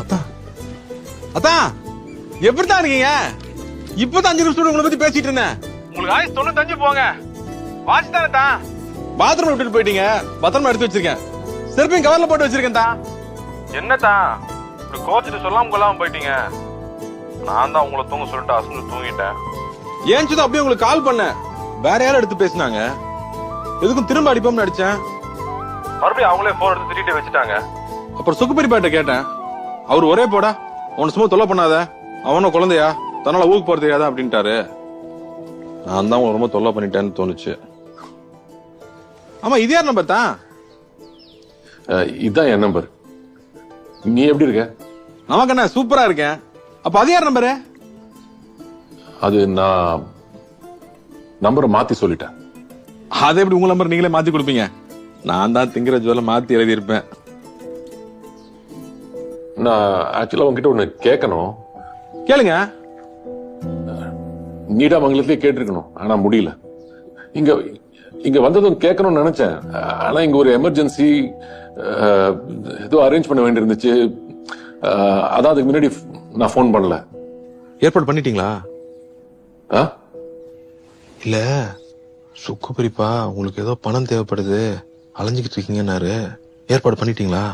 அதான் அதான் எப்படித்தான் இருக்கீங்க? இப்பதான் 5 நிமிஷம் உங்களை பத்தி பேசிட்டு இருந்தேன். உங்களுக்கு ஆயுஸ் 95 போங்க. வாட்ச் தானே தான் பாத்ரூம் விட்டுட்டு போயிட்டீங்க. பத்திரமா எடுத்து வச்சிருக்கேன். செருப்பையும் கவர்ல போட்டு வச்சிருக்கேன் தான். என்னதான் இப்படி கோச்சிட்டு சொல்லாம கொள்ளாம போயிட்டீங்க? நான் தான் உங்களை தூங்க சொல்லிட்டு அசந்து தூங்கிட்டேன். ஏன்ச்சுதான் அப்படியே உங்களுக்கு கால் பண்ணேன். வேற யாரும் எடுத்து பேசினாங்க. எதுக்கும் திரும்ப அடிப்போம்னு அடிச்சேன். மறுபடியும் அவங்களே போன் எடுத்து திட்டிட்டு வச்சுட்டாங்க. அப்புறம் சுக்குப்பெரியப்பாட்ட கேட்டேன். அவர் ஒரே போடா, அவனை சும்மா தொல்லை பண்ணாத, அவனும் குழந்தையா, தன்னால ஊருக்கு போறது தெரியாதா அப்படின்ட்டாரு. நான் தான் ரொம்ப தொல்லை பண்ணிட்டேன்னு தோணுச்சு. ஆமா, இது யார் நம்பர் தான்? இதான் என் நம்பர். நீ எப்படி இருக்க? நமக்கு என்ன, சூப்பரா இருக்கேன். அப்ப அது யார் நம்பரு? அது நான் நம்பரை மாத்தி சொல்லிட்டேன். அதை எப்படி உங்க நம்பர் நீங்களே மாத்தி கொடுப்பீங்க? நான் தான் திங்கிற ஜுவல மாத்தி எழுதி இருப்பேன். நான் ஆக்சுவலா உங்ககிட்ட ஒண்ணு கேட்கணும். கேளுங்க. நீடாமங்கலத்திலே கேட்டிருக்கணும், ஆனா முடியல. இங்க இங்க வந்ததும் கேட்கணும்னு நினைச்சேன். ஆனா இங்க ஒரு எமர்ஜென்சி ஏதோ அரேஞ்ச் பண்ண வேண்டியிருந்துச்சு. அதான் அதுக்கு முன்னாடி நான் போன் பண்ணல. ஏற்பாடு பண்ணிட்டீங்களா? ஆ? இல்ல, சுக்கு பெரியப்பா உங்களுக்கு ஏதோ பணம் தேவைப்படுது, அலைஞ்சுக்கிட்டு இருக்கீங்கன்னாரு. ஏற்பாடு பண்ணிட்டீங்களா?